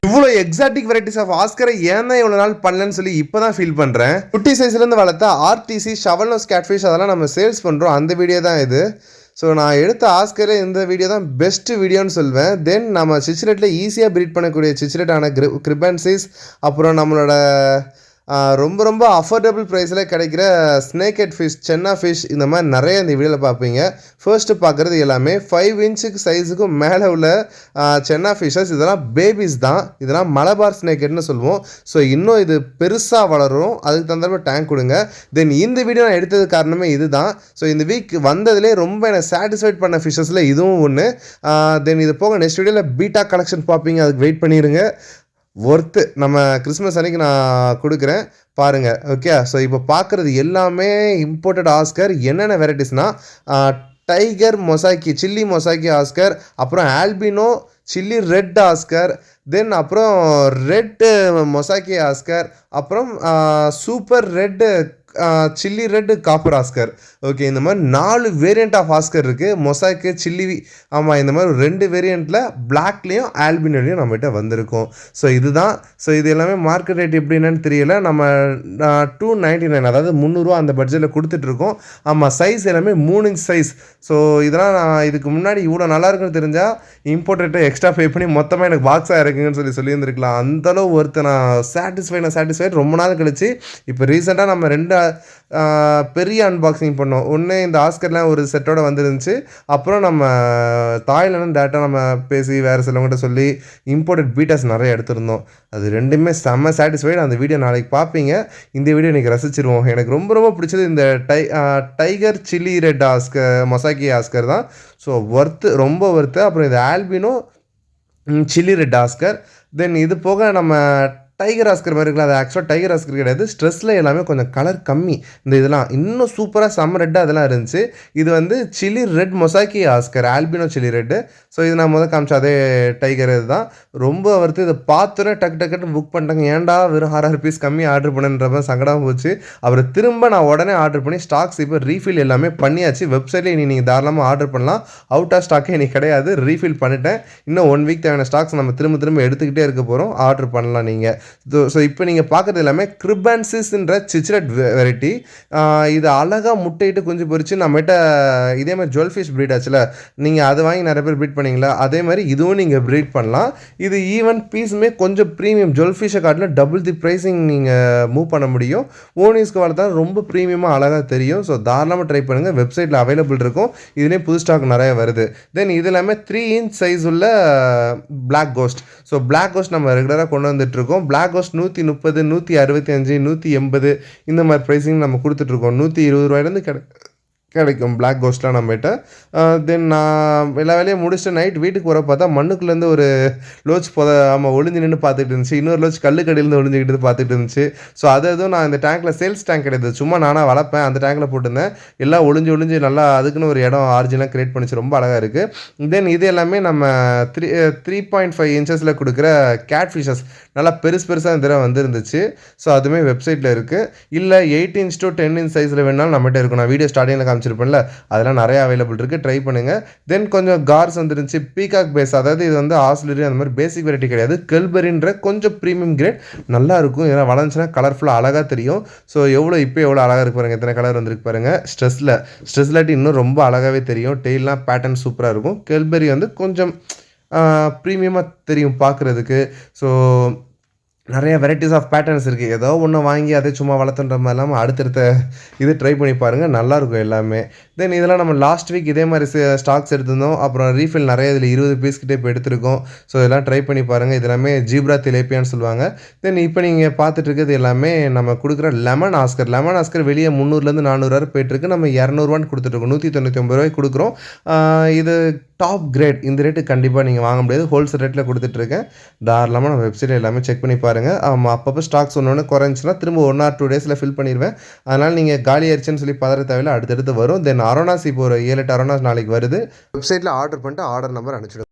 இவ்வளோ exotic varieties of ஆஸ்கரை ஏன் தான் இவ்வளோ நாள் பண்ணலன்னு சொல்லி இப்போ தான் ஃபீல் பண்ணுறேன். குட்டி சைஸ்லேருந்து வளர்த்தா ஆர்டிசி ஷவல் நோஸ் கேட்ஃபிஷ் அதெல்லாம் நம்ம சேல்ஸ் பண்ணுறோம். அந்த வீடியோ தான் இது. ஸோ நான் எடுத்த ஆஸ்கரே இந்த வீடியோ தான் பெஸ்ட்டு வீடியோன்னு சொல்வேன். தென் நம்ம சிச்ரேட்டில் ஈஸியாக ப்ரீட் பண்ணக்கூடிய சிச்ரேட்டான கிரிபன்சிஸ், அப்புறம் நம்மளோட ரொம்ப ரொம்ப அஃபோர்டபுள் ப்ரைஸில் கிடைக்கிற ஸ்னேக் ஹெட் ஃபிஷ், சென்னா ஃபிஷ், இந்த மாதிரி நிறைய இந்த வீடியோவில் பார்ப்பீங்க. ஃபர்ஸ்ட்டு பார்க்குறது எல்லாமே 5 இன்ச்சுக்கு சைஸுக்கும் மேலே உள்ள சென்னா ஃபிஷ்ஷஸ். இதெல்லாம் பேபிஸ் தான். இதெல்லாம் மலபார் ஸ்னேக் ஹெட்னு சொல்லுவோம். ஸோ இன்னும் இது பெருசாக வளரும். அதுக்கு தகுந்த டேங்க் கொடுங்க. தென் இந்த வீடியோ நான் எடுத்தது காரணமே இது தான். ஸோ இந்த வீக் வந்ததுலேயே ரொம்ப எனக்கு சாட்டிஸ்ஃபைட் பண்ண ஃபிஷ்ஷஸில் இதுவும் ஒன்று. தென் இது போக நெக்ஸ்ட் வீடியோவில் பீட்டா கலெக்ஷன் பார்ப்பீங்க. அதுக்கு வெயிட் பண்ணிடுங்க. ஒர்த்து நம்ம கிறிஸ்மஸ் அன்றைக்கி நான் கொடுக்குறேன் பாருங்கள். ஓகே, ஸோ இப்போ பார்க்குறது எல்லாமே இம்போர்ட்டட் ஆஸ்கர். என்னென்ன வெரைட்டிஸ்னால் டைகர் மொசாக்கி, சில்லி மொசாக்கி ஆஸ்கர், அப்புறம் ஆல்பினோ சில்லி ரெட் ஆஸ்கர், தென் அப்புறம் ரெட்டு மொசாக்கி ஆஸ்கர், அப்புறம் super red chilli red copper Oscar. Okay, இந்த மாதிரி 4 வேரியண்ட் ஆஃப் ஆஸ்கர் இருக்குது. மொசாக்கு, சில்லி, ஆமாம், இந்த மாதிரி 2 வேரியண்ட்டில் பிளாக்லேயும் ஆல்பினோலையும் நம்மகிட்ட வந்திருக்கும். ஸோ இதுதான். ஸோ இது எல்லாமே மார்க்கெட் ரேட் எப்படின்னு தெரியல. நம்ம 299, அதாவது 300 அந்த பட்ஜெட்டில் கொடுத்துட்ருக்கோம். ஆமாம், சைஸ் எல்லாமே 3 இன்ச் சைஸ். ஸோ இதெல்லாம் நான் இதுக்கு முன்னாடி இவ்வளோ நல்லா இருக்குன்னு தெரிஞ்சால் இம்போர்ட் ரேட்டை எக்ஸ்ட்ரா பே பண்ணி மொத்தமாக எனக்கு பாக்ஸாக இருக்குங்கன்னு சொல்லியிருந்துருக்கலாம். அந்தளவு ஒருத்தர் நான் சாட்டிஸ்ஃபைட் ரொம்ப நாள் கழிச்சு. இப்போ ரீசெண்டாக நம்ம 2 பெரிய அன்பாக்சிங் பண்ணோம். ஒன்று இந்த ஆஸ்கர்லாம் ஒரு செட்டோட வந்துருந்துச்சு. அப்புறம் நம்ம தாய்லாந்து டேட்டா நம்ம பேசி வேறு சிலவங்கிட்ட சொல்லி இம்போர்ட்டட் பீட்டாஸ் நிறைய எடுத்திருந்தோம். அது ரெண்டுமே செம்ம சாட்டிஸ்ஃபைடு. அந்த வீடியோ நாளைக்கு பார்ப்பீங்க. இந்த வீடியோ இன்றைக்கி ரசிச்சிருவோம். எனக்கு ரொம்ப ரொம்ப பிடிச்சது இந்த tiger chilli red oscar, mosaic oscar தான். ஸோ ரொம்ப ஒர்த்து. அப்புறம் இது albino chilli red oscar. Then இது போக நம்ம டைகர் ஆஸ்கர் மாதிரி இருக்கலாம். அது ஆக்சுவலாக டைகர் ஆஸ்கர் கிடையாது. ஸ்ட்ரெஸ்ஸில் எல்லாமே கொஞ்சம் கலர் கம்மி. இந்த இதெல்லாம் இன்னும் சூப்பராக செம்ம ரெட்டாக அதெல்லாம் இருந்துச்சு. இது வந்து chilli red mosaic oscar, albino chilli red. So இது நான் காமிச்ச அதே டைகர் இது தான். ரொம்ப வருது. இதை பார்த்தோன்னே டக்குன்னு புக் பண்ணிட்டாங்க. ஏன்டா வெறும் 6 பீஸ் கம்மி ஆர்டர் பண்ணுன்ற மாதிரி சங்கடம் போச்சு. அப்புறம் திரும்ப நான் உடனே ஆர்டர் பண்ணி ஸ்டாக்ஸ் இப்போ ரீஃபில் எல்லாமே பண்ணியாச்சு. வெப்சைட்டில் இனி நீங்கள் தாராளமாக ஆர்டர் பண்ணலாம். அவுட் ஆஃப் ஸ்டாக்கே இன்றைக்கி கிடையாது. ரீஃபில் பண்ணிட்டேன். இன்னும் 1 வீக் தேவையான ஸ்டாக்ஸ் நம்ம திரும்ப எடுத்துக்கிட்டே இருக்க போகிறோம். ஆர்டர் பண்ணலாம் நீங்கள். ஸோ இப்போ நீங்கள் பார்க்குறது எல்லாமே கிரிபன்சிஸ்ன்ற சிச்ரட் வெரைட்டி. இது அழகாக முட்டையிட்டு குஞ்சு பொறிச்சு நம்மகிட்ட இதே மாதிரி ஜுவல் ஃபிஷ் ப்ரீட் ஆச்சுல, நீங்கள் அதை வாங்கி நிறைய பேர் ப்ரீட் பண்ணிங்களா, அதே மாதிரி இதுவும் நீங்கள் ப்ரீட் பண்ணலாம். இது ஈவன் பீஸுமே கொஞ்சம் ப்ரீமியம், ஜுவல் ஃபிஷ்ஷை காட்டிலும் டபுள் தி ப்ரைஸிங் நீங்கள் மூவ் பண்ண முடியும். ஓனிஸ்க்கு வளர்த்தா ரொம்ப ப்ரீமியமாக அழகாக தெரியும். ஸோ தாராளமாக ட்ரை பண்ணுங்கள். வெப்சைட்டில் அவைலபிள் இருக்கும். இதுலேயும் புது ஸ்டாக் நிறைய வருது. தென் இது எல்லாமே 3 இன்ச் சைஸ் உள்ள black ghost. So black ghost நம்ம ரெகுலராக கொண்டு வந்துட்டுருக்கோம். பிளாக் கோஸ்ட் 130, 165, 180 இந்த மாதிரி ப்ரைஸிங் நம்ம கொடுத்துட்ருக்கோம். 120 ரூபாயிலேருந்து கிடைக்கும் பிளாக் கோஸ்ட்லாம் நம்மகிட்ட. தென் நான் எல்லா வேலையும் முடிச்சுட்டு நைட் வீட்டுக்கு வர பார்த்தா மண்ணுக்குள்ளேருந்து ஒரு லோச் ஒளிஞ்சு நின்று பார்த்துட்டு இருந்துச்சு. இன்னொரு லோச் கல்லுக்கடியிலேருந்து ஒளிஞ்சிக்கிட்டு பார்த்துட்டு இருந்துச்சு. ஸோ அதுவும் நான் இந்த டேங்க்கில் சேல்ஸ் டேங்க் கிடையாது, சும்மா நானாக வளர்ப்பேன். அந்த டேங்க்கில் போட்டிருந்தேன். எல்லாம் ஒளிஞ்சு நல்லா அதுக்குன்னு ஒரு இடம் ஆர்ஜினாக க்ரியேட் பண்ணிச்சு. ரொம்ப அழகாக இருக்குது. தென் இது எல்லாமே நம்ம 3.5 இன்ச்சஸில் கொடுக்குற கேட் ஃபிஷஸ். நல்லா பெருசாக இந்த தடவை வந்துருந்துச்சு. ஸோ அதுவுமே வெப்சைட்டில் இருக்குது. இல்லை 8 inch to 10 inch சைஸில் வேணாலும் நம்மகிட்ட இருக்கும். நான் வீடியோ ஸ்டார்டிங்கில் காமிச்சிருப்பேன்ல, அதெல்லாம் நிறைய அவைலபிள் இருக்குது. ட்ரை பண்ணுங்கள். தென் கொஞ்சம் கார்ஸ் வந்துருந்துச்சு. பீகாக் பேஸ், அதாவது இது வந்து ஆஸ்லரி அந்த மாதிரி பேசிக் வெரைட்டி கிடையாது. கெல்பரின்ற கொஞ்சம் ப்ரீமியம் கிரேட். நல்லா இருக்கும். இதெல்லாம் வளர்ந்துச்சுன்னா கலர்ஃபுல்லாக அழகாக தெரியும். ஸோ எவ்வளோ அழகாக இருக்கு பாருங்கள். எத்தனை கலர் வந்துருக்கு பாருங்கள். ஸ்ட்ரெஸ்லாட்டி இன்னும் ரொம்ப அழகாகவே தெரியும். டெய்லாம் பேட்டர்ன் சூப்பராக இருக்கும். கெல்பரி வந்து கொஞ்சம் ப்ரீமியமாக தெரியும் பார்க்குறதுக்கு. ஸோ நிறைய வெரைட்டிஸ் ஆஃப் பேட்டர்ன்ஸ் இருக்குது. ஏதோ ஒன்று வாங்கி அதை சும்மா வளர்த்துன்ற மாதிரி இல்லாமல் அடுத்தடுத்த இது ட்ரை பண்ணி பாருங்கள். நல்லாயிருக்கும் எல்லாமே. தென் இதெல்லாம் நம்ம லாஸ்ட் வீக் இதே மாதிரி ஸ்டாக்ஸ் எடுத்திருந்தோம். அப்புறம் ரீஃபில் நிறைய இதில் 20 பீஸ் கிட்டே இப்போ எடுத்திருக்கோம். ஸோ இதெல்லாம் ட்ரை பண்ணி பாருங்கள். இது எல்லாமே ஜீப்ரா திலேப்பியான்னு சொல்லுவாங்க. தென் இப்போ நீங்கள் பார்த்துட்டு இருக்கிறது எல்லாமே நம்ம கொடுக்குற லெமன் ஆஸ்கர் வெளியே 300லேருந்து 400 போயிட்டுருக்கு. நம்ம 200 கொடுத்துட்ருக்கோம். 199 ரூபாய்க்கு கொடுக்குறோம். இது டாப் கிரேட். இந்த ரேட்டு கண்டிப்பாக நீங்கள் வாங்க முடியாது. ஹோல்சேல் ரேட்டில் கொடுத்துட்ருக்கேன். தாராளமாக நம்ம வெப்சைட்டில் எல்லாமே செக் பண்ணி பாருங்கள். அப்பப்போ ஸ்டாக்ஸ் ஒன்று குறைஞ்சின்னா திரும்ப 1 or 2 டேஸில் ஃபில் பண்ணிடுவேன். அதனால் நீங்கள் காலி ஆயிடுச்சுன்னு சொல்லி பதற தேவையில்லை. அடுத்தடுத்து வரும். தென் அரோனாஸ் இப்போ ஒரு 7-8 அரோனாஸ் நாளைக்கு வருது. வெப்சைட்டில் ஆர்டர் பண்ணிட்டு ஆர்டர் நம்பர் அனுப்பிச்சிடுங்க.